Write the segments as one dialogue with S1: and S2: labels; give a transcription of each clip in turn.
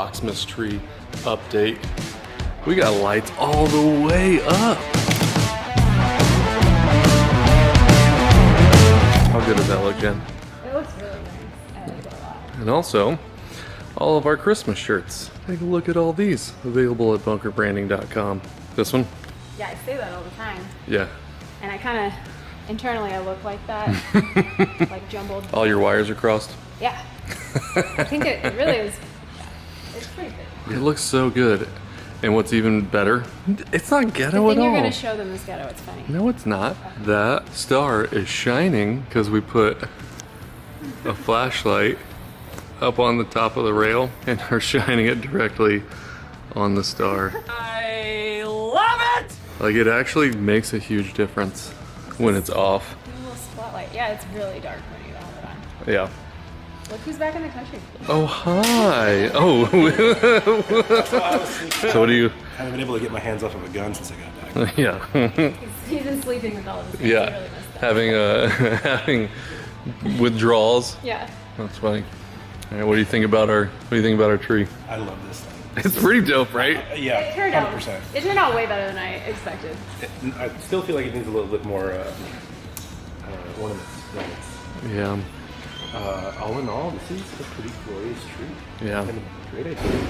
S1: Boxmas tree update. We got lights all the way up. How good does that look, Jen?
S2: It looks really nice. I like it a lot.
S1: And also, all of our Christmas shirts. Take a look at all these. Available at bunkerbranding.com. This one?
S2: Yeah, I say that all the time.
S1: Yeah.
S2: And I kind of, internally I look like that. Like jumbled.
S1: All your wires are crossed?
S2: Yeah. I think it really is. It's pretty good.
S1: It looks so good. And what's even better, it's not ghetto
S2: The
S1: at all.
S2: thing you're going to show them is ghetto. It's funny.
S1: No, it's not. That star is shining because we put a flashlight up on the top of the rail and are shining it directly on the star.
S3: I love it!
S1: Like, it actually makes a huge difference when it's off.
S2: A little spotlight. Yeah, it's really dark when you have it on.
S1: Yeah.
S2: Look who's back in the country.
S1: Oh, hi. Oh. So what do you...
S4: I haven't been able to get my hands off of a gun since I got back.
S1: Yeah.
S2: He's been sleeping with all of his hands.
S1: Yeah.
S2: He really missed that.
S1: Having withdrawals.
S2: Yeah.
S1: That's funny. All right, what do you think about our tree?
S4: I love this thing.
S1: It's pretty dope, right?
S4: Yeah,
S2: It turned out.
S4: 100%.
S2: It turned out way better than I expected.
S4: I still feel like it needs a little bit more ornaments.
S1: Yeah.
S4: All in all, this is a pretty glorious tree.
S1: Yeah.
S4: And a great idea.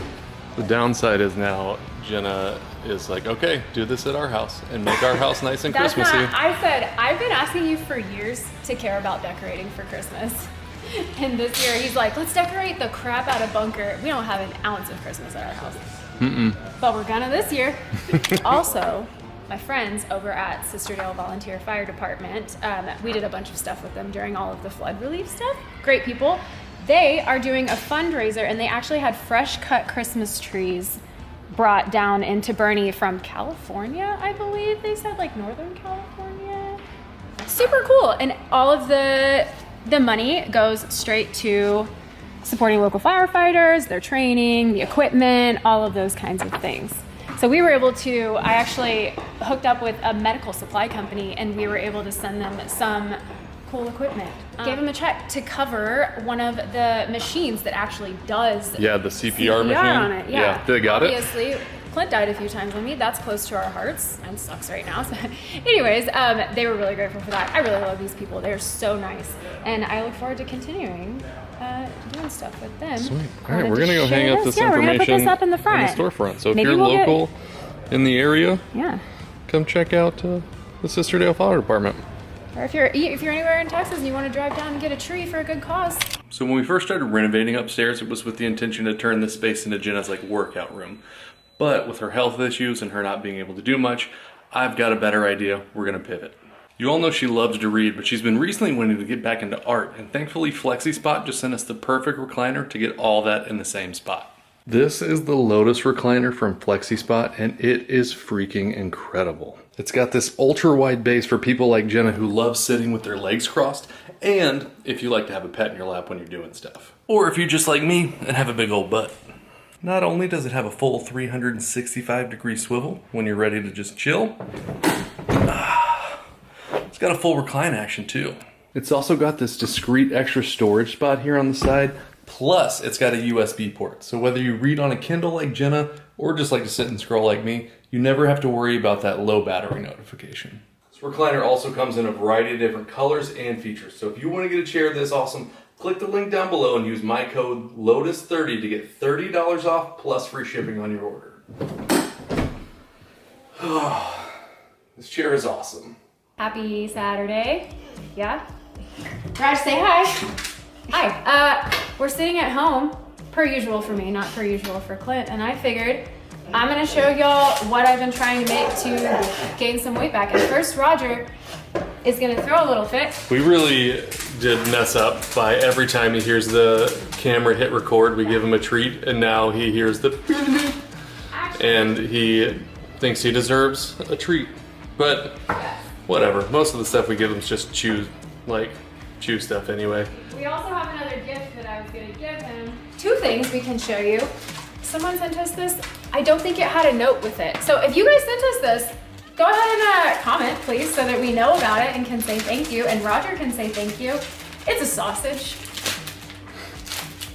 S1: The downside is now Jenna is like, okay, do this at our house and make our house nice and
S2: That's
S1: Christmassy.
S2: not, I said, I've been asking you for years to care about decorating for Christmas. And this year he's like, let's decorate the crap out of Bunker. We don't have an ounce of Christmas at our house. But we're gonna this year. Also, my friends over at Sisterdale Volunteer Fire Department, we did a bunch of stuff with them during all of the flood relief stuff. Great people. They are doing a fundraiser and they actually had fresh cut Christmas trees brought down into Boerne from California, I believe they said, like Northern California. Super cool. And all of the money goes straight to supporting local firefighters, their training, the equipment, all of those kinds of things. So we were able to, I actually hooked up with a medical supply company and we were able to send them some cool equipment. Gave them a check to cover one of the machines that actually does
S1: Yeah, the CPR machine.
S2: on it. Yeah.
S1: They got
S2: Obviously, Clint died a few times on me. That's close to our hearts. Mine sucks right now. So, anyways, they were really grateful for that. I really love these people. They're so nice, and I look forward to continuing doing stuff with them.
S1: Sweet. All right,
S2: Wanted
S1: we're
S2: to
S1: gonna go hang
S2: share
S1: up this
S2: Yeah, we're gonna
S1: information
S2: put this up in the front.
S1: storefront. So if
S2: Maybe
S1: you're
S2: we'll get-
S1: local in the area,
S2: Yeah.
S1: come check out the Sisterdale Fire Department.
S2: Or if you're anywhere in Texas and you want to drive down and get a tree for a good cause.
S1: So when we first started renovating upstairs, it was with the intention to turn this space into Jenna's like workout room. But with her health issues and her not being able to do much, I've got a better idea. We're gonna pivot. You all know she loves to read, but she's been recently wanting to get back into art, and thankfully FlexiSpot just sent us the perfect recliner to get all that in the same spot. This is the Lotus recliner from FlexiSpot, and it is freaking incredible. It's got this ultra wide base for people like Jenna who love sitting with their legs crossed, and if you like to have a pet in your lap when you're doing stuff. Or if you're just like me and have a big old butt. Not only does it have a full 365-degree swivel when you're ready to just chill, it's got a full recline action too. It's also got this discreet extra storage spot here on the side, plus it's got a USB port. So whether you read on a Kindle like Jenna, or just like to sit and scroll like me, you never have to worry about that low battery notification. This recliner also comes in a variety of different colors and features. So if you want to get a chair this awesome, click the link down below and use my code LOTUS30 to get $30 off plus free shipping on your order. This chair is awesome.
S2: Happy Saturday. Yeah? Raj, say hi. Hi. We're sitting at home, per usual for me, not per usual for Clint, and I figured I'm gonna show y'all what I've been trying to make to gain some weight back. And first, Roger is gonna throw a little fit.
S1: We really did mess up by every time he hears the camera hit record, we give him a treat, and now he hears the and he thinks he deserves a treat. But whatever, most of the stuff we give him is just chew stuff anyway.
S2: We also have another gift that I was gonna give him. Two things we can show you. Someone sent us this. I don't think it had a note with it. So if you guys sent us this, go ahead and comment, please, so that we know about it and can say thank you, and Roger can say thank you. It's a sausage.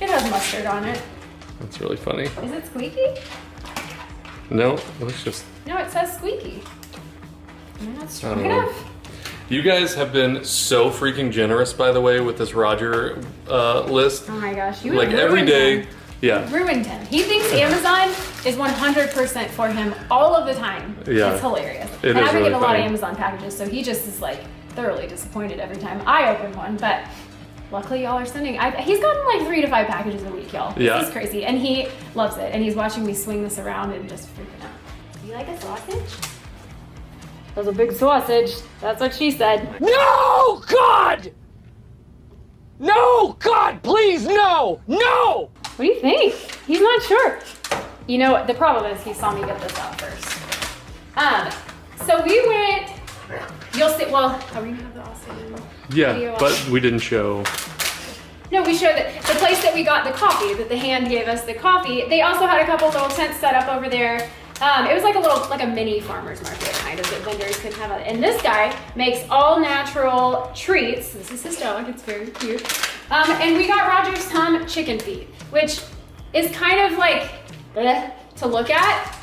S2: It has mustard on it.
S1: That's really funny.
S2: Is it squeaky?
S1: No, it looks just...
S2: No, it says squeaky. Am I not
S1: I
S2: strong
S1: don't know.
S2: enough?
S1: You guys have been so freaking generous, by the way, with this Roger list.
S2: Oh my gosh, you
S1: Like
S2: have
S1: every
S2: ruined
S1: day,
S2: him.
S1: yeah.
S2: Ruined him. He thinks Amazon is 100% for him all of the time.
S1: Yeah.
S2: It's hilarious.
S1: It
S2: and
S1: is
S2: I've been
S1: really
S2: getting a lot of
S1: funny.
S2: Amazon packages, so he just is like thoroughly disappointed every time I open one. But luckily, y'all are sending. He's gotten like 3 to 5 packages a week, y'all.
S1: Yeah.
S2: This is crazy, and he loves it. And he's watching me swing this around and just freaking out. You like a sausage? That was a big sausage. That's what she said.
S3: No, God! No, God, please, no! No!
S2: What do you think? He's not sure. You know, the problem is he saw me get this out first. So we went, you'll see, well, are we gonna have the awesome
S1: Yeah,
S2: video on?
S1: but we didn't show.
S2: No, we showed that the place that we got the coffee, that the hand gave us the coffee, they also had a couple little tents set up over there. It was like a mini farmer's market kind of that vendors could have. And this guy makes all natural treats. This is his dog, it's very cute. And we got Roger some chicken feet, which is kind of like to look at,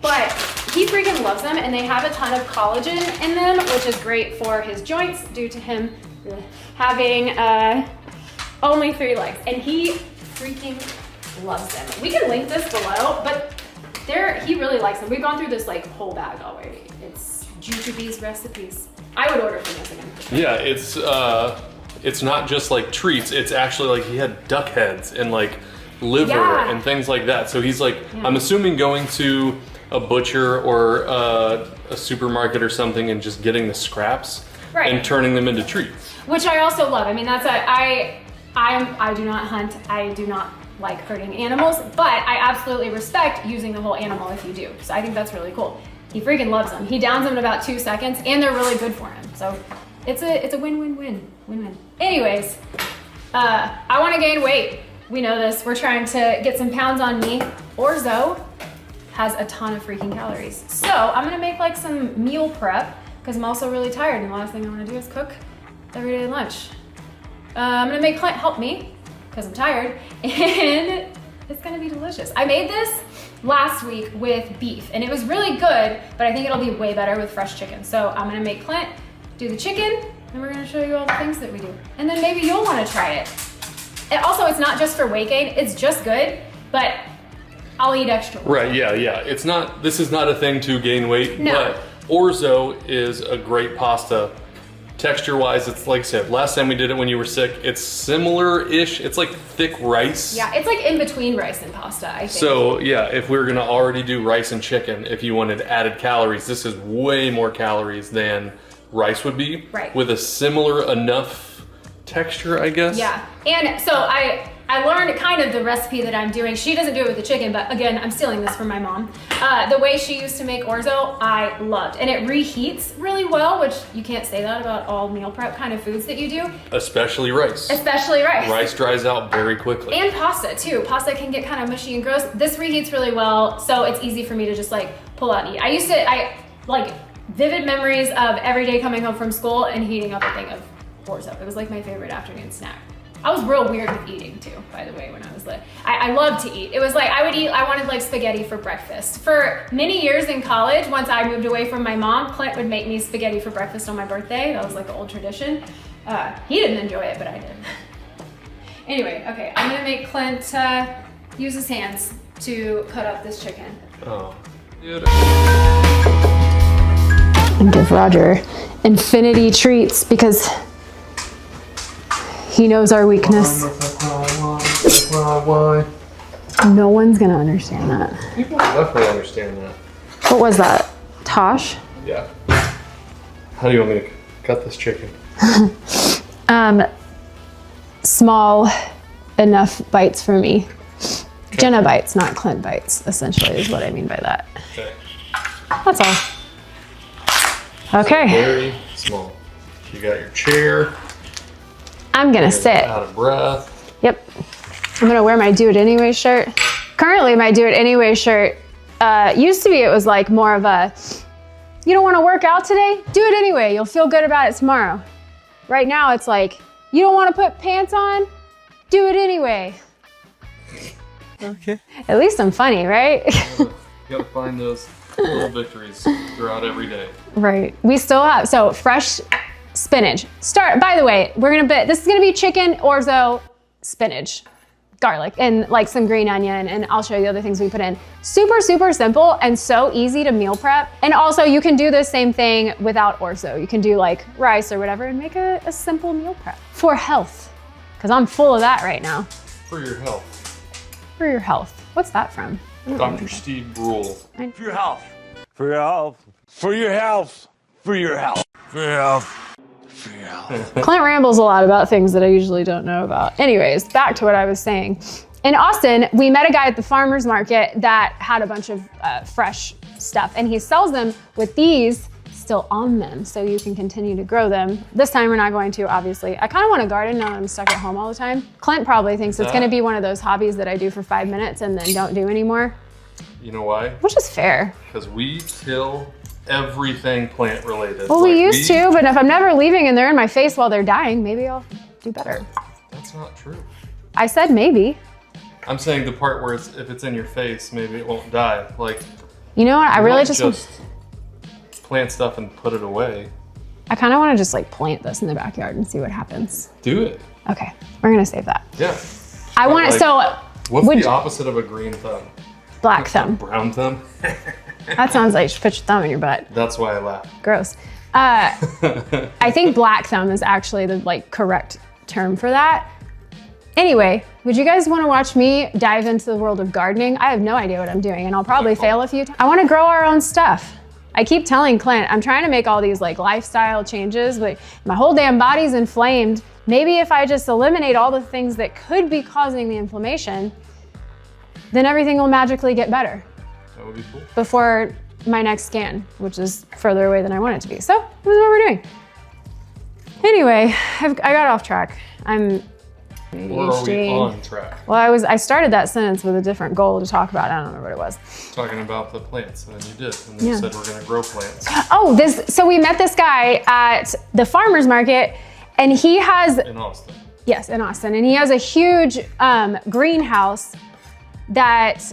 S2: but he freaking loves them, and they have a ton of collagen in them, which is great for his joints due to him having only 3 legs, and he freaking loves them. We can link this below, but he really likes them. We've gone through this like whole bag already. It's Jujubee's recipes. I would order from this again.
S1: Yeah, it's not just like treats. It's actually like he had duck heads and like liver
S2: Yeah.
S1: and things like that. So he's like, I'm assuming going to a butcher or a supermarket or something and just getting the scraps
S2: Right.
S1: and turning them into treats.
S2: Which I also love. I mean, I do not hunt. I do not like hurting animals, but I absolutely respect using the whole animal if you do. So I think that's really cool. He freaking loves them. He downs them in about 2 seconds, and they're really good for him. So it's a win-win-win. Anyways, I want to gain weight. We know this. We're trying to get some pounds on me. Orzo has a ton of freaking calories. So I'm gonna make like some meal prep because I'm also really tired, and the last thing I want to do is cook every day lunch. I'm gonna make Clint help me because I'm tired, and it's gonna be delicious. I made this last week with beef, and it was really good, but I think it'll be way better with fresh chicken. So I'm gonna make Clint do the chicken, and we're gonna show you all the things that we do. And then maybe you'll wanna try it. And also, it's not just for weight gain, it's just good, but I'll eat extra.
S1: Right, yeah. This is not a thing to gain weight,
S2: No.
S1: but orzo is a great pasta. Texture-wise, it's like I said, last time we did it when you were sick, it's similar-ish. It's like thick rice.
S2: Yeah, it's like in between rice and pasta, I think.
S1: So yeah, if we were gonna already do rice and chicken, if you wanted added calories, this is way more calories than rice would be.
S2: Right.
S1: With a similar enough texture, I guess.
S2: Yeah, and so I learned kind of the recipe that I'm doing. She doesn't do it with the chicken, but again, I'm stealing this from my mom. The way she used to make orzo, I loved. And it reheats really well, which you can't say that about all meal prep kind of foods that you do.
S1: Especially rice.
S2: Especially rice.
S1: Rice dries out very quickly.
S2: And pasta too. Pasta can get kind of mushy and gross. This reheats really well, so it's easy for me to just like pull out and eat. I like vivid memories of every day coming home from school and heating up a thing of orzo. It was like my favorite afternoon snack. I was real weird with eating too, by the way, when I was little. I loved to eat. It was like I wanted like spaghetti for breakfast. For many years in college, once I moved away from my mom, Clint would make me spaghetti for breakfast on my birthday. That was like an old tradition. He didn't enjoy it, but I did. Anyway, okay, I'm gonna make Clint use his hands to cut up this chicken.
S1: Oh. Dude.
S2: And give Roger infinity treats because he knows our weakness.
S1: Why?
S2: No one's gonna understand that.
S1: People definitely understand that.
S2: What was that? Tosh?
S1: Yeah. How do you want me to cut this chicken?
S2: Small enough bites for me. Jenna bites, not Clint bites, essentially is what I mean by that.
S1: Okay.
S2: That's all. Okay,
S1: Very small. You got your chair.
S2: I'm gonna sit.
S1: Out of breath.
S2: Yep. I'm gonna wear my Do It Anyway shirt. Currently, my Do It Anyway shirt, used to be it was like more of a, you don't wanna work out today? Do it anyway, you'll feel good about it tomorrow. Right now, it's like, you don't wanna put pants on? Do it anyway. Okay. At least I'm funny, right?
S1: You gotta find those little victories throughout every day.
S2: Right. We still have, so fresh spinach. By the way, this is gonna be chicken, orzo, spinach, garlic, and like some green onion, and I'll show you the other things we put in. Super, super simple and so easy to meal prep. And also you can do the same thing without orzo. You can do like rice or whatever and make a simple meal prep for health. Because I'm full of that right now.
S1: For your health.
S2: For your health. What's that from?
S1: Dr. Steve Brule.
S3: For your health. For your health. For your health. For your health. For your health.
S2: Clint rambles a lot about things that I usually don't know about. Anyways, back to what I was saying. In Austin, we met a guy at the farmer's market that had a bunch of fresh stuff, and he sells them with these still on them, so you can continue to grow them. This time we're not going to, obviously. I kind of want to garden now that I'm stuck at home all the time. Clint probably thinks it's going to be one of those hobbies that I do for 5 minutes and then don't do anymore.
S1: You know why?
S2: Which is fair.
S1: Because we kill everything plant related.
S2: Well, we used to, but if I'm never leaving and they're in my face while they're dying, maybe I'll do better.
S1: That's not true.
S2: I said maybe.
S1: I'm saying the part where if it's in your face, maybe it won't die. Like,
S2: you know what? I really just
S1: plant stuff and put it away.
S2: I kind of want to just like plant this in the backyard and see what happens.
S1: Do it.
S2: Okay, we're gonna save that.
S1: Yeah.
S2: I want to.
S1: Like, what's the opposite of a green thumb?
S2: Black thumb.
S1: Brown thumb.
S2: That sounds like you should put your thumb in your butt.
S1: That's why I laugh.
S2: Gross. I think black thumb is actually the like correct term for that. Anyway, would you guys want to watch me dive into the world of gardening? I have no idea what I'm doing, and I'll probably fail a few times. I want to grow our own stuff. I keep telling Clint, I'm trying to make all these like lifestyle changes, but my whole damn body's inflamed. Maybe if I just eliminate all the things that could be causing the inflammation, then everything will magically get better.
S1: That would be cool.
S2: Before my next scan, which is further away than I want it to be. So this is what we're doing. Anyway, I got off track. I'm ADHD.
S1: Or are we on track?
S2: Well, I started that sentence with a different goal to talk about. I don't remember what it was.
S1: Talking about the plants, and then you did. And then you said we're gonna grow plants.
S2: Oh, so we met this guy at the farmer's market, and he has...
S1: In Austin.
S2: Yes, in Austin. And he has a huge greenhouse that,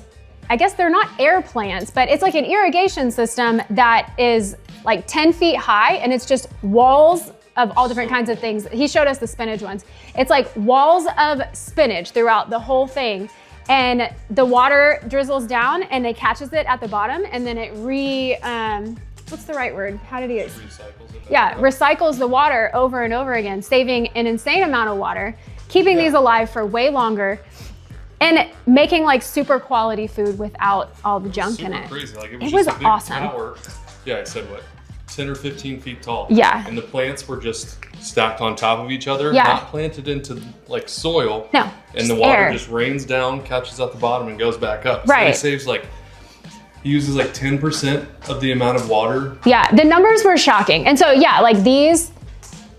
S2: I guess they're not air plants, but it's like an irrigation system that is like 10 feet high, and it's just walls of all different kinds of things. He showed us the spinach ones. It's like walls of spinach throughout the whole thing. And the water drizzles down and it catches it at the bottom, and then it what's the right word? How did he?
S1: Recycles it.
S2: Yeah, recycles the water over and over again, saving an insane amount of water, keeping these alive for way longer, and making like super quality food without all the junk in it.
S1: Crazy. Like,
S2: it was
S1: just a big
S2: awesome.
S1: Tower. Yeah, I said what? 10 or 15 feet tall.
S2: Yeah.
S1: And the plants were just stacked on top of each other,
S2: Yeah.
S1: not planted into like soil.
S2: No.
S1: And the water
S2: air.
S1: just rains down, catches at the bottom, and goes back up.
S2: Right.
S1: So he uses like 10% of the amount of water.
S2: Yeah, the numbers were shocking. And so yeah, like these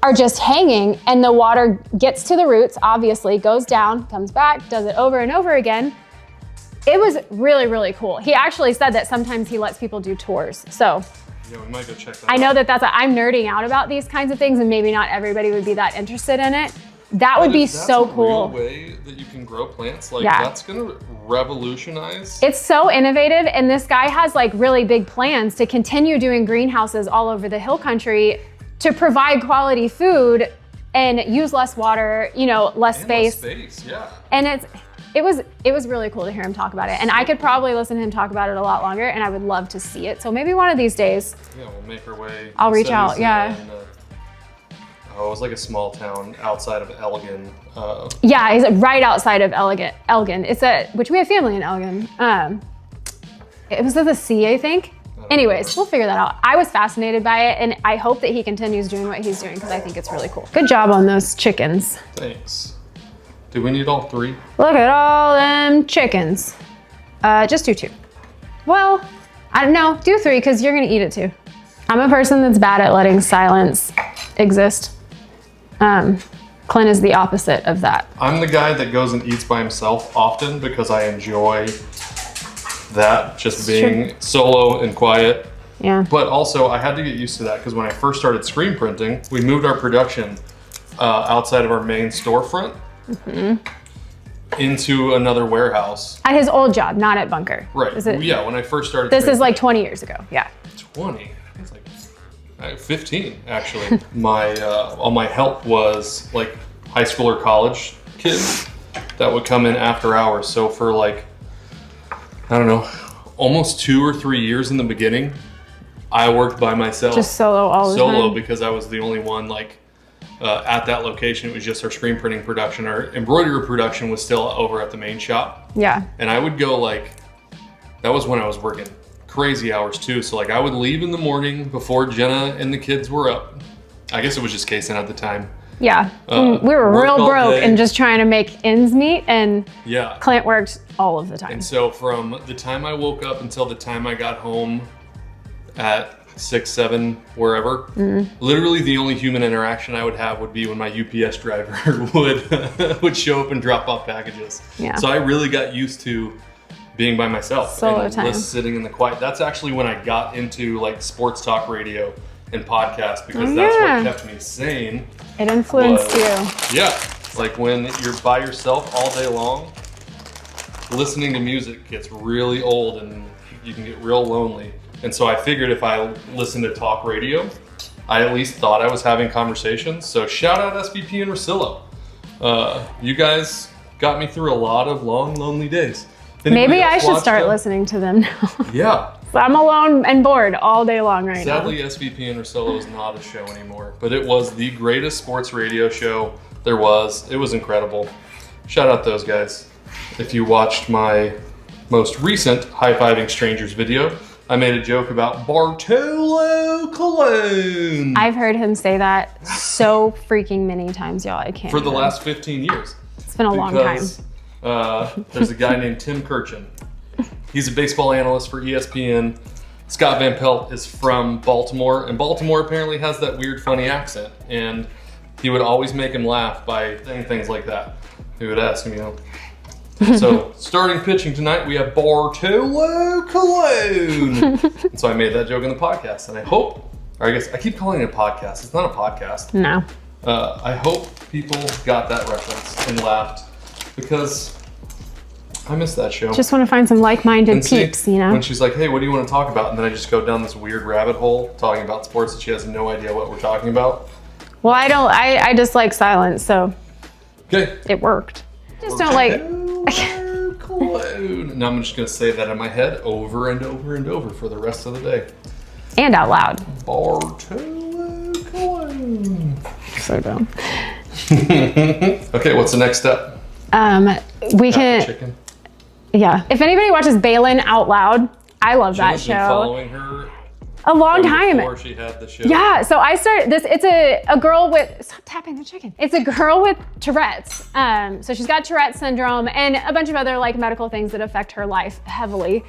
S2: are just hanging, and the water gets to the roots, obviously, goes down, comes back, does it over and over again. It was really, really cool. He actually said that sometimes he lets people do tours. So
S1: Yeah, we might go check that
S2: I
S1: out.
S2: know that I'm nerding out about these kinds of things, and maybe not everybody would be that interested in it. That would be so cool.
S1: Real way that you can grow plants, like
S2: Yeah.
S1: that's gonna revolutionize.
S2: It's so innovative, and this guy has like really big plans to continue doing greenhouses all over the hill country to provide quality food and use less water, less space.
S1: Yeah.
S2: And it was really cool to hear him talk about it. And I could probably listen to him talk about it a lot longer, and I would love to see it. So maybe one of these days.
S1: Yeah, we'll make our way.
S2: I'll reach out, yeah.
S1: It was like a small town outside of Elgin.
S2: Yeah, he's right outside of Elgin. Which we have family in Elgin. It was at the sea, I think. Anyways, we'll figure that out. I was fascinated by it, and I hope that he continues doing what he's doing, because I think it's really cool. Good job on those chickens.
S1: Thanks. Do we need all three?
S2: Look at all them chickens. Just do 2. Well, I don't know, do 3, because you're gonna eat it too. I'm a person that's bad at letting silence exist. Clint is the opposite of that.
S1: I'm the guy that goes and eats by himself often because I enjoy that, just being solo and quiet.
S2: Yeah.
S1: But also I had to get used to that because when I first started screen printing, we moved our production outside of our main storefront. into another warehouse.
S2: At his old job, not at Bunker.
S1: Right.
S2: Is it,
S1: Yeah, when I first started.
S2: This is like 20 years ago. Yeah.
S1: 20. I think it's like 15 actually. All my help was like high school or college kids that would come in after hours. So for like, I don't know, almost 2 or 3 years in the beginning, I worked by myself.
S2: Just solo all the time.
S1: Solo, because I was the only one like at that location. It was just our screen printing production. Our embroidery production was still over at the main shop.
S2: Yeah.
S1: And I would go like, that was when I was working crazy hours too. So like I would leave in the morning before Jenna and the kids were up. I guess it was just Kason at the time.
S2: Yeah. We were real broke and just trying to make ends meet, and
S1: yeah,
S2: Clint worked all of the time.
S1: And so from the time I woke up until the time I got home at 6, 7, wherever, literally the only human interaction I would have would be when my UPS driver would show up and drop off packages.
S2: Yeah.
S1: So I really got used to being by myself
S2: Solo time.
S1: Just sitting in the quiet. That's actually when I got into like sports talk radio and podcast, because that's what kept me sane.
S2: It influenced you.
S1: Yeah, like when you're by yourself all day long, listening to music gets really old and you can get real lonely. And so I figured if I listened to talk radio, I at least thought I was having conversations. So shout out SVP and Rosillo. You guys got me through a lot of long, lonely days.
S2: Maybe I should start listening to them now.
S1: Yeah.
S2: So I'm alone and bored all day long right now.
S1: Sadly, SVP and Rosillo is not a show anymore, but it was the greatest sports radio show there was. It was incredible. Shout out those guys. If you watched my most recent high-fiving strangers video, I made a joke about Bartolo Colon.
S2: I've heard him say that so freaking many times, y'all. I can't.
S1: For the last 15 years.
S2: It's been a long time.
S1: There's a guy named Tim Kirchin. He's a baseball analyst for ESPN. Scott Van Pelt is from Baltimore, and Baltimore apparently has that weird, funny accent. And he would always make him laugh by saying things like that. He would ask him, you know. So, starting pitching tonight, we have Bartolo Colon. And so I made that joke in the podcast, and I hope, or I guess I keep calling it a podcast. It's not a podcast.
S2: No.
S1: I hope people got that reference and laughed, because I miss that show.
S2: Just want to find some like-minded peeps, you know?
S1: When she's like, hey, what do you want to talk about? And then I just go down this weird rabbit hole talking about sports that she has no idea what we're talking about.
S2: Well, I just like silence, so
S1: Okay.
S2: it worked. Just don't like...
S1: Now I'm just going to say that in my head over and over and over for the rest of the day.
S2: And out loud.
S1: Bartolo Colon.
S2: So dumb.
S1: Okay, what's the next step?
S2: We can...
S1: Chicken.
S2: Yeah. If anybody watches Balin Out Loud, I love that
S1: Jenna's been
S2: show.
S1: following her
S2: A long time.
S1: before she had the show.
S2: Yeah, so I started this. It's a girl with, stop tapping the chicken. It's a girl with Tourette's. So she's got Tourette's syndrome and a bunch of other like medical things that affect her life heavily.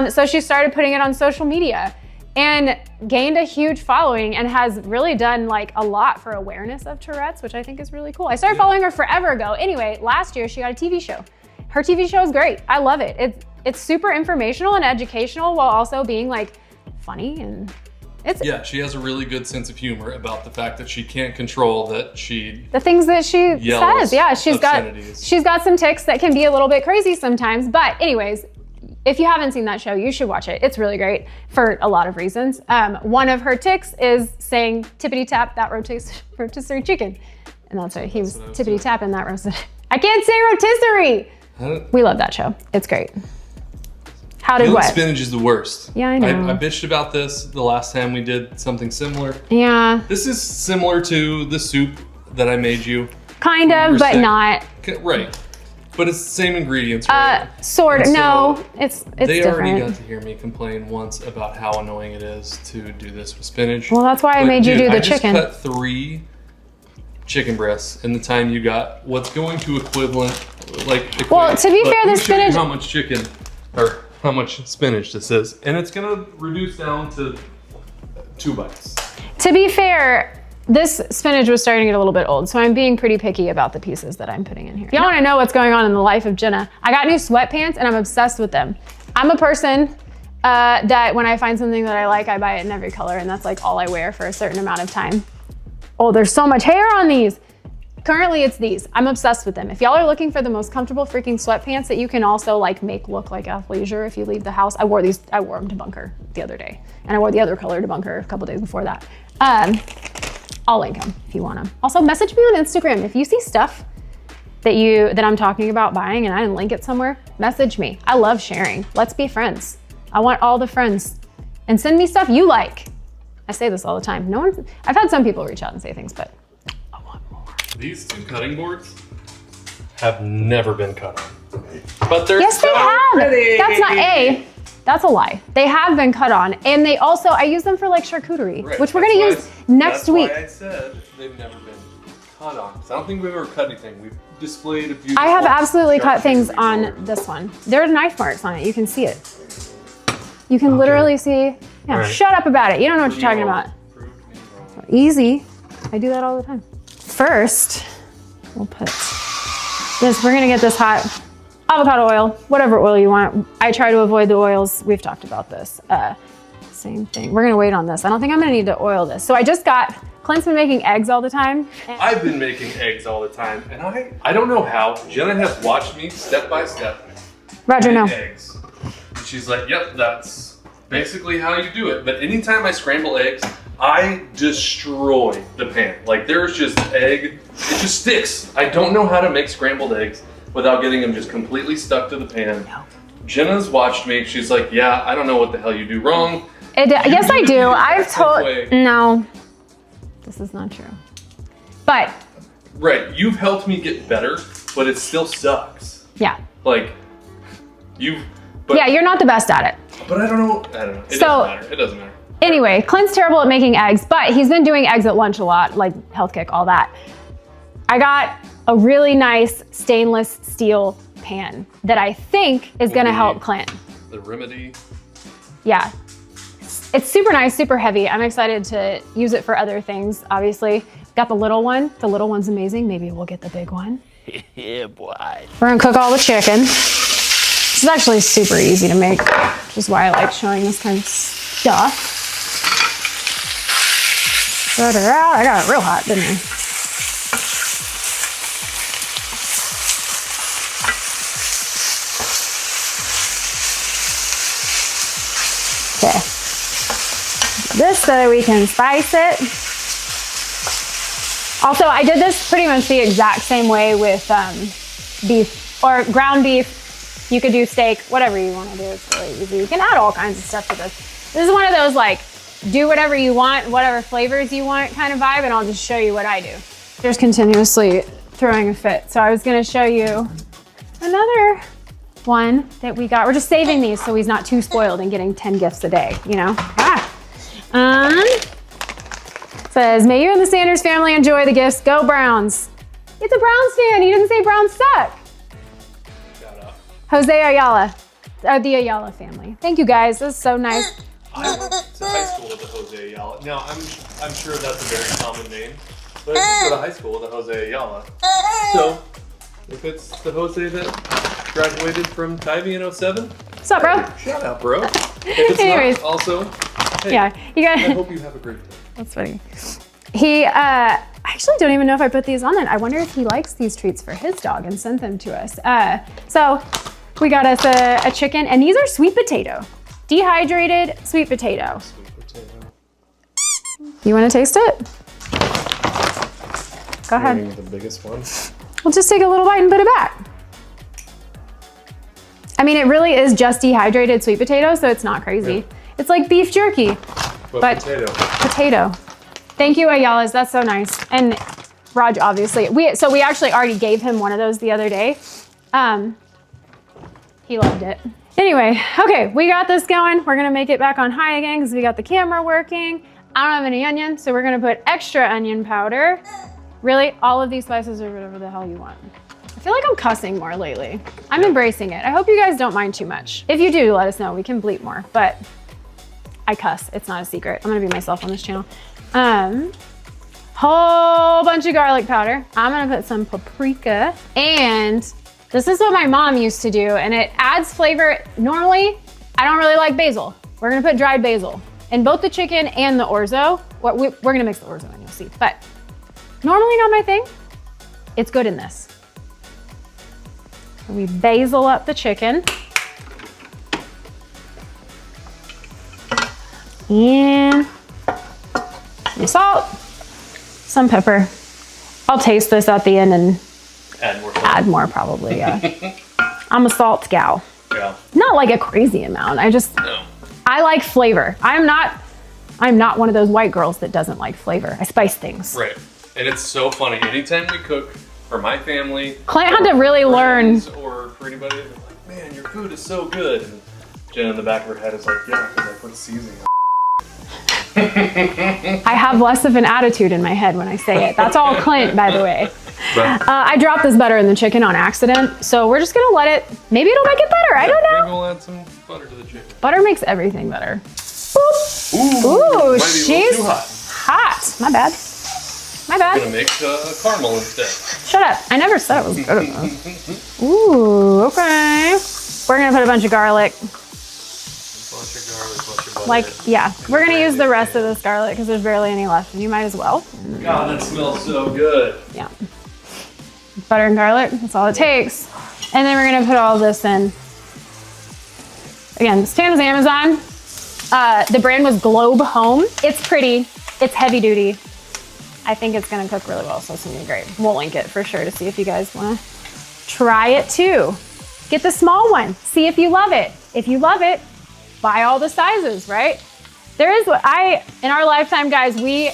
S2: So she started putting it on social media and gained a huge following and has really done like a lot for awareness of Tourette's, which I think is really cool. I started following her forever ago. Anyway, last year she got a TV show. Her TV show is great. I love it. It's super informational and educational while also being like funny, and
S1: Yeah, she has a really good sense of humor about the fact that she can't control that
S2: the things that she says. Yeah, she's got some tics that can be a little bit crazy sometimes. But anyways, if you haven't seen that show, you should watch it. It's really great for a lot of reasons. One of her tics is saying tippity tap that rotisserie chicken, and that's right. He was tippity tapping that rotisserie. I can't say rotisserie. We love that show. It's great. How did
S1: Peeling
S2: what?
S1: spinach is the worst.
S2: Yeah, I know.
S1: I bitched about this the last time we did something similar.
S2: Yeah.
S1: This is similar to the soup that I made you.
S2: Kind of, but not.
S1: Right. But it's the same ingredients, right?
S2: Sort of.
S1: And
S2: No,
S1: so
S2: it's
S1: they
S2: different.
S1: already got to hear me complain once about how annoying it is to do this with spinach.
S2: Well, that's why I
S1: But,
S2: made you
S1: dude,
S2: do the
S1: I just
S2: chicken.
S1: cut 3 chicken breasts in the time you got what's going to
S2: Well, to be fair, the spinach.
S1: How much chicken or how much spinach this is, and it's gonna reduce down to 2 bites.
S2: To be fair, this spinach was starting to get a little bit old, so I'm being pretty picky about the pieces that I'm putting in here. If y'all want to know what's going on in the life of Jenna, I got new sweatpants and I'm obsessed with them. I'm a person that when I find something that I like, I buy it in every color, and that's like all I wear for a certain amount of time. Oh, there's so much hair on these. Currently it's these. I'm obsessed with them. If y'all are looking for the most comfortable freaking sweatpants that you can also like make look like athleisure if you leave the house, I wore them to bunker the other day. And I wore the other color to bunker a couple days before that. I'll link them if you want them. Also message me on Instagram. If you see stuff that I'm talking about buying and I didn't link it somewhere, message me. I love sharing. Let's be friends. I want all the friends. And send me stuff you like. I say this all the time. I've had some people reach out and say things, but I want more.
S1: These two cutting boards have never been cut on. But they're
S2: yes, they have. That's a lie. They have been cut on. And they also, I use them for like charcuterie,
S1: right.
S2: which we're gonna use next week.
S1: That's why I said they've never been cut on. Because I don't think we've ever cut anything. We've displayed a beautiful.
S2: I have absolutely cut things on
S1: board.
S2: this one. There are knife marks on it. You can see it. You can literally see, yeah, right. Shut up about it. You don't know what you're talking about. Easy. I do that all the time. First, we'll put this, we're gonna get this hot avocado oil, whatever oil you want. I try to avoid the oils. We've talked about this. Same thing. We're gonna wait on this. I don't think I'm gonna need to oil this. So I just Clint's been making eggs all the time.
S1: I've been making eggs all the time. And I don't know how. Jenna has watched me step by step.
S2: Roger, no.
S1: Eggs. And she's like, yep, that's basically how you do it. But anytime I scramble eggs, I destroy the pan. Like there's just egg, it just sticks. I don't know how to make scrambled eggs without getting them just completely stuck to the pan. No. Jenna's watched me. She's like, yeah, I don't know what the hell you do wrong.
S2: Yes, I do. I've told, no, this is not true. But.
S1: Right, you've helped me get better, but it still sucks.
S2: Yeah.
S1: Like,
S2: yeah, you're not the best at it.
S1: But I don't know. It doesn't matter. It doesn't matter.
S2: Anyway, Clint's terrible at making eggs, but he's been doing eggs at lunch a lot, like health kick, all that. I got a really nice stainless steel pan that I think is gonna help Clint.
S1: The Remedy.
S2: Yeah. It's super nice, super heavy. I'm excited to use it for other things, obviously. Got the little one. The little one's amazing. Maybe we'll get the big one.
S3: Yeah, boy.
S2: We're gonna cook all the chicken. This is actually super easy to make, which is why I like showing this kind of stuff. Put her out. I got it real hot, didn't I? Okay. This so that we can spice it. Also, I did this pretty much the exact same way with beef or ground beef. You could do steak, whatever you want to do. It's really easy. You can add all kinds of stuff to this. This is one of those like, do whatever you want, whatever flavors you want kind of vibe, and I'll just show you what I do. There's continuously throwing a fit. So I was gonna show you another one that we got. We're just saving these so he's not too spoiled and getting 10 gifts a day, you know? Says, may you and the Sanders family enjoy the gifts. Go Browns. It's a Browns fan. He didn't say Browns suck.
S1: Shout out.
S2: Jose Ayala, the Ayala family. Thank you guys. This is so nice.
S1: I went to high school with the Jose Ayala. Now, I'm sure that's a very common name, but I did go to high school with the Jose Ayala. So, if it's the Jose that graduated from Tybee in 07,
S2: what's up, bro?
S1: Shout out, bro. If it's
S2: Anyways.
S1: not, also, hey,
S2: Yeah, you got.
S1: I hope you have a great day.
S2: That's funny. I actually don't even know if I put these on it. I wonder if he likes these treats for his dog and sent them to us. So we got us a chicken, and these are sweet potato. Dehydrated sweet potato.
S1: Sweet potato.
S2: You want to taste it? Go ahead.
S1: The biggest one.
S2: We'll just take a little bite and put it back. I mean, it really is just dehydrated sweet potato, so it's not crazy.
S1: Yeah.
S2: It's like beef jerky, but potato. Thank you, Ayala's. That's so nice. And Raj, obviously. We actually already gave him one of those the other day. He loved it. Anyway, okay, we got this going. We're gonna make it back on high again because we got the camera working. I don't have any onion, so we're gonna put extra onion powder. Really, all of these spices are whatever the hell you want. I feel like I'm cussing more lately. I'm embracing it. I hope you guys don't mind too much. If you do, let us know. We can bleep more, but I cuss. It's not a secret. I'm gonna be myself on this channel. Whole bunch of garlic powder. I'm gonna put some paprika, and this is what my mom used to do, and it adds flavor. Normally, I don't really like basil. We're gonna put dried basil in both the chicken and the orzo. We're gonna mix the orzo in, you'll see. But normally not my thing, It's good in this. We basil up the chicken. And some salt, some pepper. I'll taste this at the end and add more probably, yeah. I'm a salt gal.
S1: Yeah.
S2: Not like a crazy amount. I like flavor. I'm not one of those white girls that doesn't like flavor. I spice things.
S1: Right. And it's so funny. Anytime we cook for my family,
S2: Clint had to really learn.
S1: Or for anybody, they're like, man, your food is so good. And Jen in the back of her head is like, yeah, because I put seasoning on.
S2: I have less of an attitude in my head when I say it. That's all Clint, by the way. I dropped this butter in the chicken on accident, so we're just gonna let it, maybe it'll make it better, I don't know.
S1: Maybe we'll add some butter to the chicken.
S2: Butter makes everything better. Boop. Ooh,
S1: might be
S2: she's
S1: too hot.
S2: My bad. My bad.
S1: I'm gonna make caramel instead.
S2: Shut up. I never said it was good enough. Ooh, okay. We're gonna put a bunch of garlic.
S1: Bunch of garlic, bunch of butter.
S2: Like, yeah, we're gonna use the rest of this garlic because there's barely any left, and you might as well.
S1: God, that smells so good.
S2: Yeah. Butter and garlic, that's all it takes. And then we're gonna put all this in. Again, this pan was Amazon. The brand was Globe Home. It's pretty, it's heavy duty. I think it's gonna cook really well, so it's gonna be great. We'll link it for sure to see if you guys wanna try it too. Get the small one, see if you love it. If you love it, buy all the sizes, right? There is in our lifetime, guys, we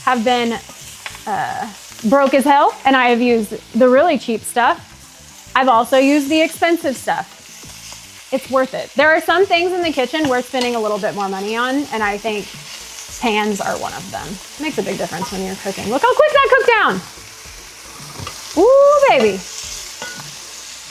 S2: have been broke as hell, and I have used the really cheap stuff. I've also used the expensive stuff. It's worth it. There are some things in the kitchen worth spending a little bit more money on, and I think pans are one of them. It makes a big difference when you're cooking. Look how quick that cooked down. Ooh, baby.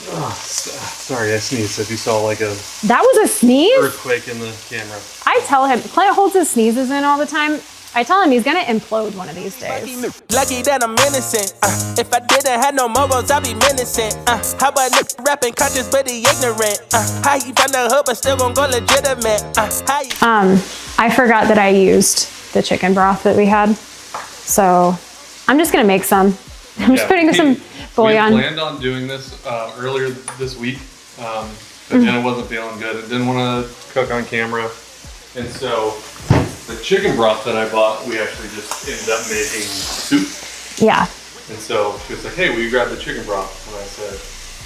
S1: Oh, sorry, I sneezed. If you saw like a
S2: That was a sneeze?
S1: earthquake in the camera.
S2: I tell him, Clint holds his sneezes in all the time. I tell him he's gonna implode one of these days.
S5: Lucky that I'm innocent. If I didn't have no morals, I'd be menacing. How about nigga rapping conscious but he ignorant? How you found the hood but still gon' go legitimate?
S2: I forgot that I used the chicken broth that we had. So I'm just gonna make some. I'm just putting some bouillon.
S1: We had planned on doing this earlier this week, but Jenna wasn't feeling good and didn't want to cook on camera. And so the chicken broth that I bought, we actually just ended up making soup.
S2: Yeah.
S1: And so she was like, hey, will you grab the chicken broth? And I said,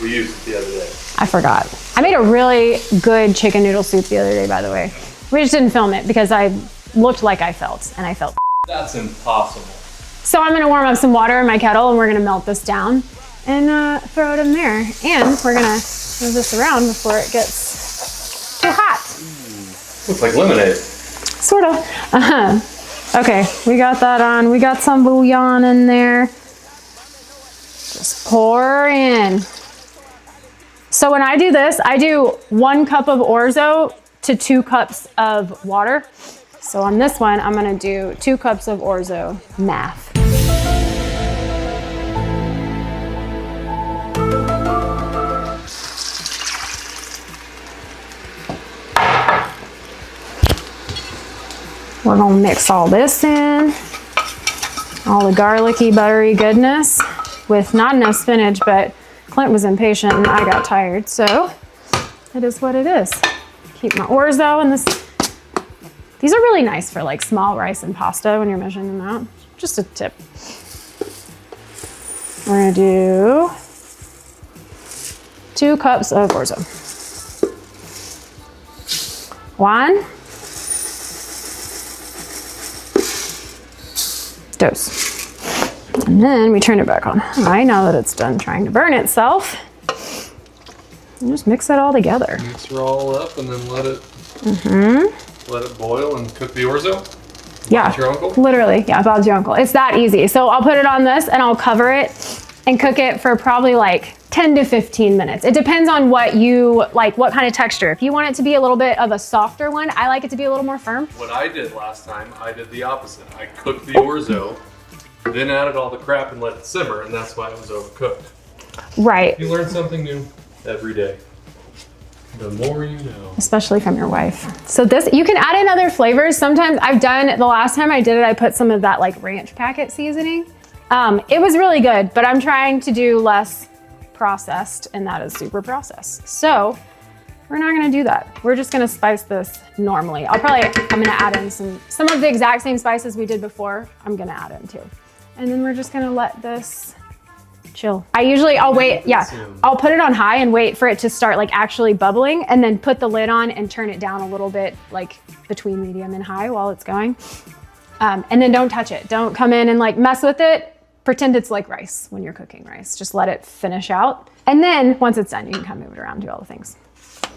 S1: we used it the other day.
S2: I forgot. I made a really good chicken noodle soup the other day, by the way. We just didn't film it because I looked like I felt, and I felt.
S1: That's impossible.
S2: So I'm gonna warm up some water in my kettle, and we're gonna melt this down and throw it in there. And we're gonna move this around before it gets too hot.
S1: Looks like lemonade.
S2: Sort of. Okay, we got that on. We got some bouillon in there. Just pour in. So when I do this, I do 1 cup of orzo to 2 cups of water. So on this one, I'm gonna do 2 cups of orzo, math. We're gonna mix all this in, all the garlicky, buttery goodness with not enough spinach, but Clint was impatient and I got tired, so it is what it is. Keep my orzo in this. These are really nice for like small rice and pasta when you're measuring them out. Just a tip. We're gonna do 2 cups of orzo. 1. Dose. And then we turn it back on. I know that it's done trying to burn itself. And just mix it all together.
S1: Mix her all up and then let it let it boil and cook the orzo.
S2: Yeah,
S1: Bob's your uncle?
S2: literally. Yeah, Bob's your uncle. It's that easy. So I'll put it on this and I'll cover it and cook it for probably like 10 to 15 minutes. It depends on what you like, what kind of texture. If you want it to be a little bit of a softer one, I like it to be a little more firm.
S1: What I did last time, I did the opposite. I cooked the orzo, then added all the crap and let it simmer, and that's why it was overcooked.
S2: Right.
S1: You learn something new every day. The more you know.
S2: Especially from your wife. So this, you can add in other flavors. Sometimes I've done, the last time I did it, I put some of that like ranch packet seasoning It was really good, but I'm trying to do less processed, and that is super processed. So we're not gonna do that. We're just gonna spice this normally. I'm gonna add in some of the exact same spices we did before, I'm gonna add in too. And then we're just gonna let this chill. I'll wait, I'll put it on high and wait for it to start like actually bubbling, and then put the lid on and turn it down a little bit, like between medium and high while it's going. And then don't touch it. Don't come in and like mess with it. Pretend it's like rice when you're cooking rice. Just let it finish out. And then once it's done, you can kind of move it around, do all the things.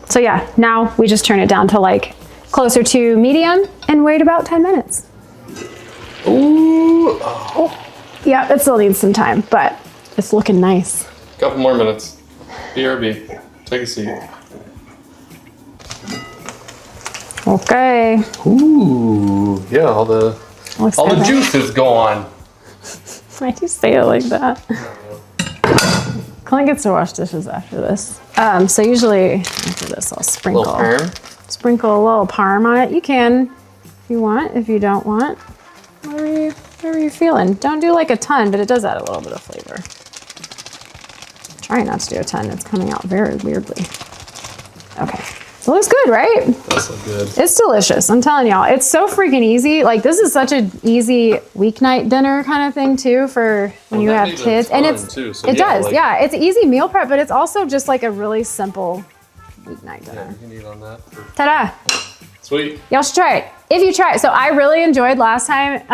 S2: So yeah, now we just turn it down to like closer to medium and wait about 10 minutes.
S1: Ooh.
S2: Oh. Yeah, it still needs some time, but it's looking nice.
S1: Couple more minutes. BRB. Take a seat.
S2: Okay.
S1: Ooh. Yeah, all the juice is gone.
S2: Why'd you say it like that? Clint gets to wash dishes after this. So usually after this, I'll sprinkle.
S1: Little parm?
S2: Sprinkle a little parm on it. You can if you want, if you don't want. Whatever you're feeling. Don't do like a ton, but it does add a little bit of flavor. Try not to do a ton. It's coming out very weirdly. Okay. So it looks good, right?
S1: That's so good.
S2: It's delicious. I'm telling y'all, it's so freaking easy. Like this is such an easy weeknight dinner kind of thing too for when you have kids. And it it's an easy meal prep, but it's also just like a really simple weeknight dinner.
S1: Yeah, you can eat on that.
S2: Ta-da.
S1: Sweet.
S2: Y'all should try it. If you try it. So I really enjoyed last time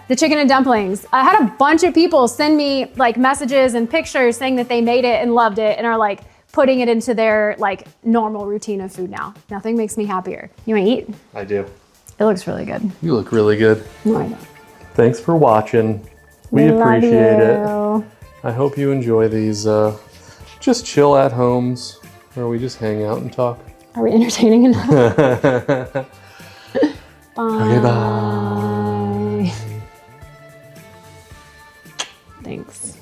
S2: the chicken and dumplings. I had a bunch of people send me like messages and pictures saying that they made it and loved it and are like putting it into their like normal routine of food now. Nothing makes me happier. You wanna eat?
S1: I do.
S2: It looks really good.
S1: You look really good.
S2: No, I don't.
S1: Thanks for watching. We appreciate it. I hope you enjoy these just chill at homes where we just hang out and talk.
S2: Are we entertaining enough? Bye.
S1: Okay, bye.
S2: Thanks.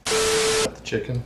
S1: Got the chicken.